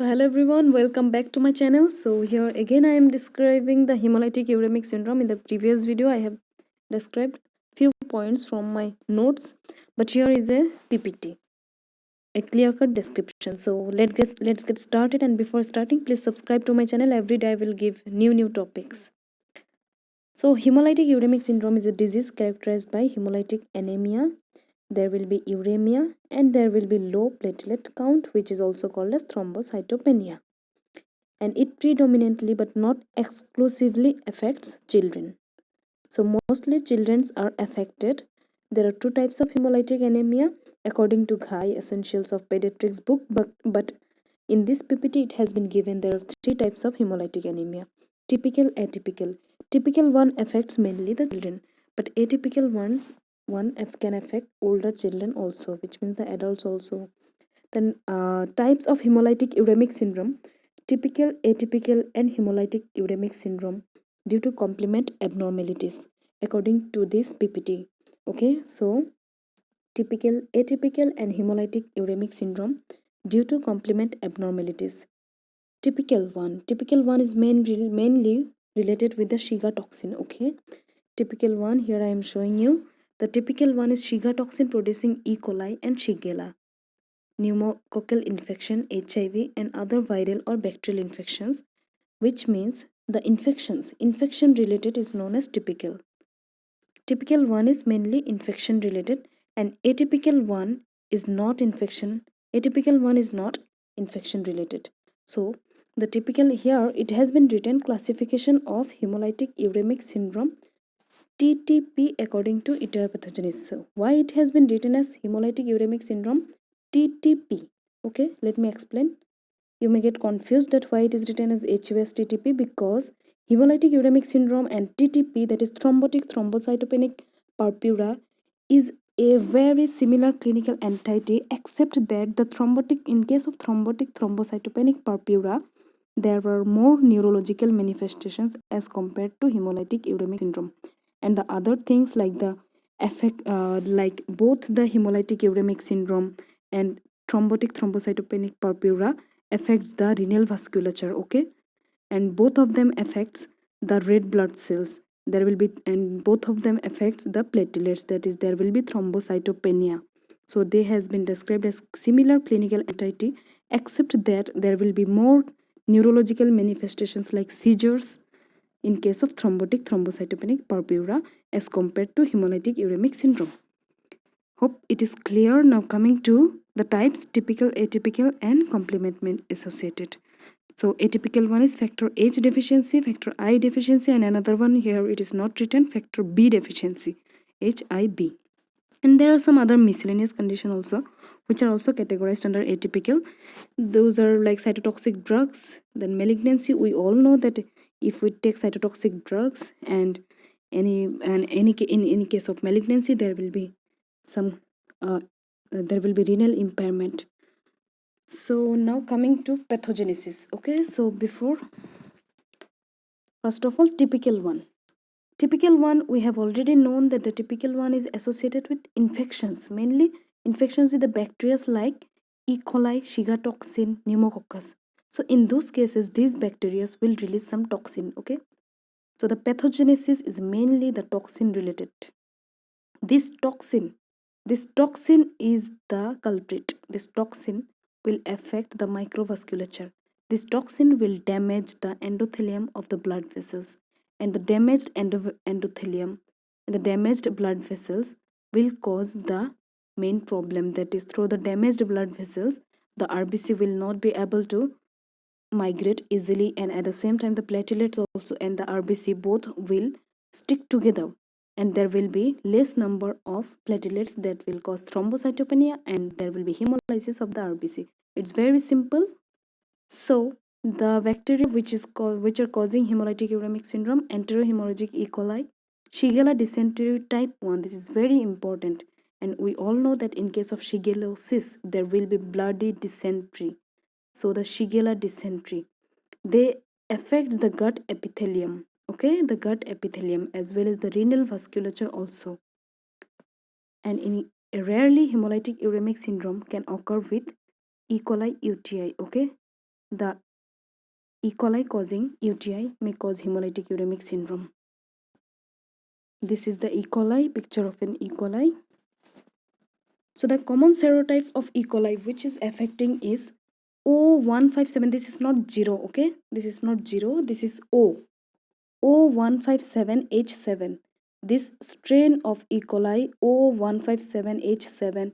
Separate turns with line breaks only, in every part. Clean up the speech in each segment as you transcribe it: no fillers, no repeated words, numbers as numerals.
So hello everyone, welcome back to my channel. So here again I am describing the hemolytic uremic syndrome. In the previous video I have described few points from my notes, but here is a PPT, a clear-cut description. So let's get started, and before starting please subscribe to my channel. Every day I will give new topics. So hemolytic uremic syndrome is a disease characterized by hemolytic anemia. There will be uremia and there will be low platelet count, which is also called as thrombocytopenia, and it predominantly but not exclusively affects children. So mostly children are affected. There are two types of hemolytic anemia according to Ghai Essentials of Pediatrics book, but in this PPT it has been given there are three types of hemolytic anemia: typical, atypical. Typical one affects mainly the children, but atypical ones can affect older children also, which means the adults also. Then types of hemolytic uremic syndrome: typical, atypical, and hemolytic uremic syndrome due to complement abnormalities according to this PPT. Okay, so typical, atypical, and hemolytic uremic syndrome due to complement abnormalities. Typical one is mainly related with the Shiga toxin. Okay, typical one, here I am showing you. The typical one is Shiga toxin producing E. coli and Shigella, pneumococcal infection, HIV, and other viral or bacterial infections, which means the infection related is known as typical. Typical one is mainly infection related, and atypical one is not infection. Atypical one is not infection related. So the typical, here it has been written classification of hemolytic uremic syndrome TTP according to etiopathogenesis. So why it has been written as hemolytic uremic syndrome TTP? Okay, let me explain. You may get confused that why it is written as HUS TTP, because hemolytic uremic syndrome and TTP, that is thrombotic thrombocytopenic purpura, is a very similar clinical entity, except that the thrombotic, in case of thrombotic thrombocytopenic purpura, there were more neurological manifestations as compared to hemolytic uremic syndrome. And the other things like the effect, like both the hemolytic uremic syndrome and thrombotic thrombocytopenic purpura affects the renal vasculature. Okay, and both of them affects the red blood cells. There will be, and both of them affects the platelets, that is there will be thrombocytopenia. So they has been described as similar clinical entity, except that there will be more neurological manifestations like seizures in case of thrombotic thrombocytopenic purpura as compared to hemolytic uremic syndrome. Hope it is clear. Now coming to the types: typical, atypical, and complement associated. So atypical one is factor H deficiency, factor I deficiency, and another one here it is not written, factor B deficiency, HIB. And there are some other miscellaneous condition also, which are also categorized under atypical. Those are like cytotoxic drugs. Then malignancy, we all know that if we take cytotoxic drugs and in any case of malignancy, there will be some renal impairment. So now coming to pathogenesis. Okay, so before, first of all, typical one. Typical one, we have already known that the typical one is associated with infections, mainly infections with the bacteria like E. coli, Shiga toxin, pneumococcus. So in those cases, these bacteria will release some toxin. Okay, so the pathogenesis is mainly the toxin related. This toxin, this toxin is the culprit. This toxin will affect the microvasculature. This toxin will damage the endothelium of the blood vessels, and the damaged endothelium and the damaged blood vessels will cause the main problem, that is through the damaged blood vessels the RBC will not be able to migrate easily, and at the same time the platelets also and the RBC both will stick together, and there will be less number of platelets that will cause thrombocytopenia, and there will be hemolysis of the RBC. It's very simple. So the bacteria which are causing hemolytic uremic syndrome: enterohemorrhagic E. coli, Shigella dysentery type 1. This is very important, and we all know that in case of shigellosis there will be bloody dysentery. So the Shigella dysentery, they affects the gut epithelium. Okay, the gut epithelium as well as the renal vasculature also. And in rarely hemolytic uremic syndrome can occur with E. coli UTI. Okay, the E. coli causing UTI may cause hemolytic uremic syndrome. This is the E. coli, picture of an E. coli. So the common serotype of E. coli which is affecting is O157. This is not 0, okay? This is not 0, this is O157H7. This strain of E. coli O157H7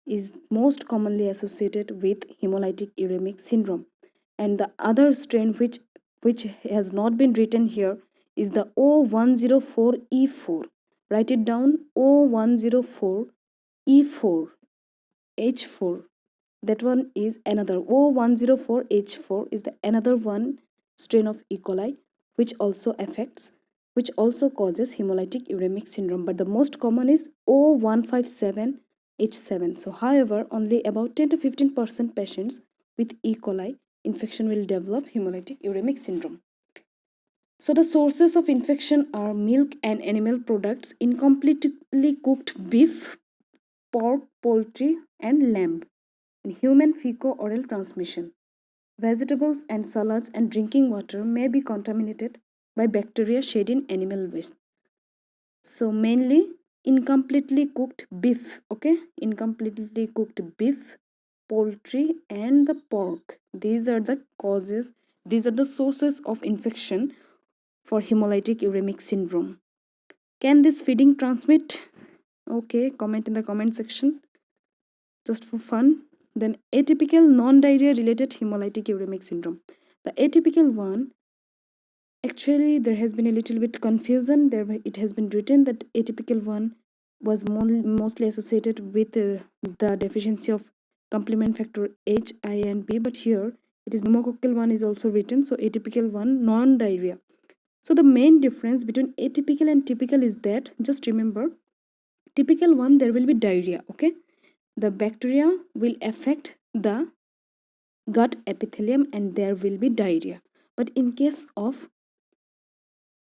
is most commonly associated with hemolytic uremic syndrome. And the other strain which has not been written here is the O104E4. Write it down, O104E4, H4. That one is another O104H4 is the another one strain of E. coli which also causes hemolytic uremic syndrome, but the most common is O157H7. So however, only about 10 to 15% patients with E. coli infection will develop hemolytic uremic syndrome. So the sources of infection are milk and animal products, incompletely cooked beef, pork, poultry and lamb, and human fecal-oral transmission. Vegetables and salads and drinking water may be contaminated by bacteria shed in animal waste. So mainly incompletely cooked beef, okay? Incompletely cooked beef, poultry and the pork. These are the causes, these are the sources of infection for hemolytic uremic syndrome. Can this feeding transmit? Okay, comment in the comment section just for fun. Then atypical non-diarrhea related hemolytic uremic syndrome. The atypical one, actually there has been a little bit confusion. It has been written that atypical one was mostly associated with the deficiency of complement factor H, I and B, but here it is pneumococcal one is also written, so atypical one non-diarrhea. So the main difference between atypical and typical is that, just remember, typical one there will be diarrhea, okay? The bacteria will affect the gut epithelium and there will be diarrhea. But in case of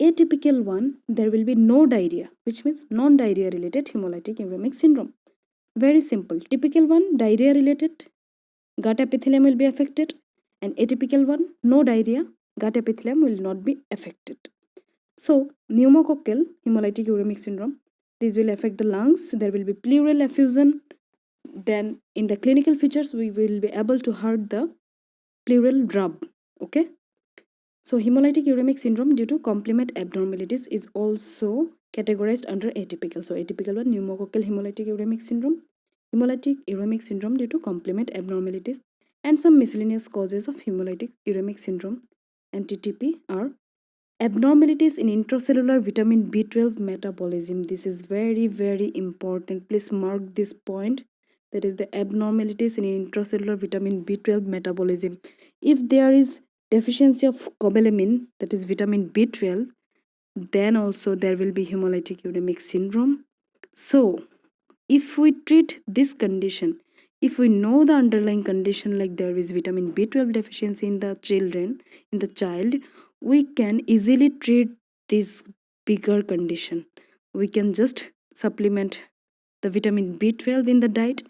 atypical one, there will be no diarrhea, which means non-diarrhea related hemolytic uremic syndrome. Very simple. Typical one, diarrhea related, gut epithelium will be affected, and atypical one, no diarrhea, gut epithelium will not be affected. So, pneumococcal hemolytic uremic syndrome, this will affect the lungs, there will be pleural effusion. Then in the clinical features, we will be able to heard the pleural rub, okay? So hemolytic uremic syndrome due to complement abnormalities is also categorized under atypical. So atypical one, pneumococcal hemolytic uremic syndrome, hemolytic uremic syndrome due to complement abnormalities, and some miscellaneous causes of hemolytic uremic syndrome and TTP are abnormalities in intracellular vitamin B12 metabolism. This is very, very important. Please mark this point. That is the abnormalities in intracellular vitamin B12 metabolism. If there is deficiency of cobalamin, that is vitamin B12, then also there will be hemolytic uremic syndrome. So if we treat this condition, if we know the underlying condition like there is vitamin B12 deficiency in the child, we can easily treat this bigger condition. We can just supplement the vitamin B12 in the diet.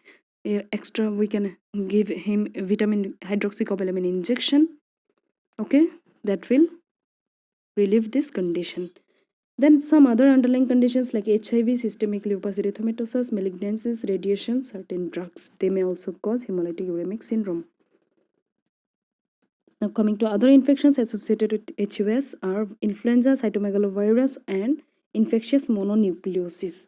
Extra we can give him vitamin hydroxycobalamin injection, okay, that will relieve this condition. Then some other underlying conditions like HIV, systemic lupus erythematosus, malignancies, radiation, certain drugs, they may also cause hemolytic uremic syndrome. Now coming to other infections associated with HUS are influenza, cytomegalovirus and infectious mononucleosis.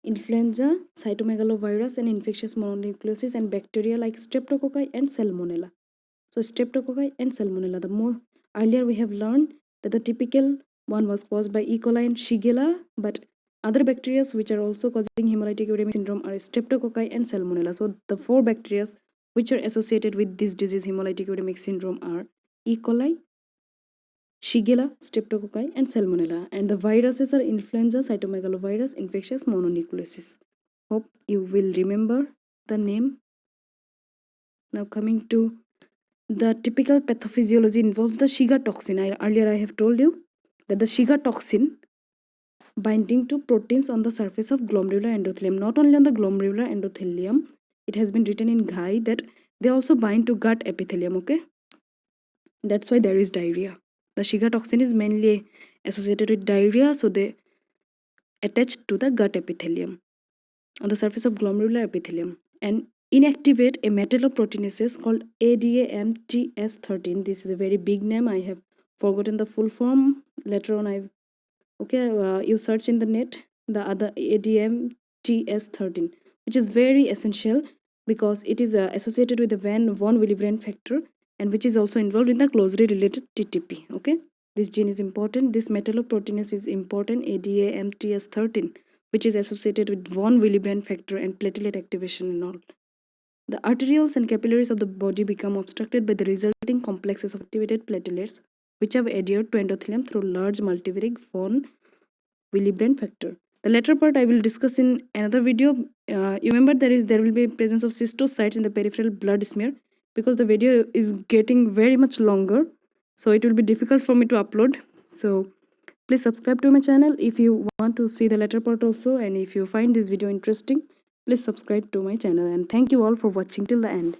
Influenza, cytomegalovirus and infectious mononucleosis and bacteria like streptococci and salmonella. So streptococci and salmonella, the more earlier we have learned that the typical one was caused by E. coli and Shigella, but other bacteria which are also causing hemolytic uremic syndrome are streptococci and salmonella. So the four bacteria which are associated with this disease hemolytic uremic syndrome are E. coli, Shigella, streptococci and salmonella, and the viruses are influenza, cytomegalovirus, infectious mononucleosis. Hope you will remember the name. Now coming to the typical pathophysiology involves the Shiga toxin. Earlier I have told you that the Shiga toxin binding to proteins on the surface of glomerular endothelium. Not only on the glomerular endothelium, it has been written in Ghai that they also bind to gut epithelium, okay? That's why there is diarrhea. The Shiga toxin is mainly associated with diarrhea, so they attach to the gut epithelium on the surface of glomerular epithelium and inactivate a metalloproteinase called ADAMTS13. This is a very big name. I have forgotten the full form. Later on, you search in the net the other ADMTS13, which is very essential because it is associated with the von Willebrand factor and which is also involved in the closely related TTP. Okay, this gene is important. This metalloproteinase is important, ADAMTS13, which is associated with von Willebrand factor and platelet activation and all. The arterioles and capillaries of the body become obstructed by the resulting complexes of activated platelets, which have adhered to endothelium through large multivariate von Willebrand factor. The latter part I will discuss in another video. You remember there will be presence of cystocytes in the peripheral blood smear. Because the video is getting very much longer, so it will be difficult for me to upload. So please subscribe to my channel if you want to see the latter part also, and if you find this video interesting, please subscribe to my channel, and thank you all for watching till the end.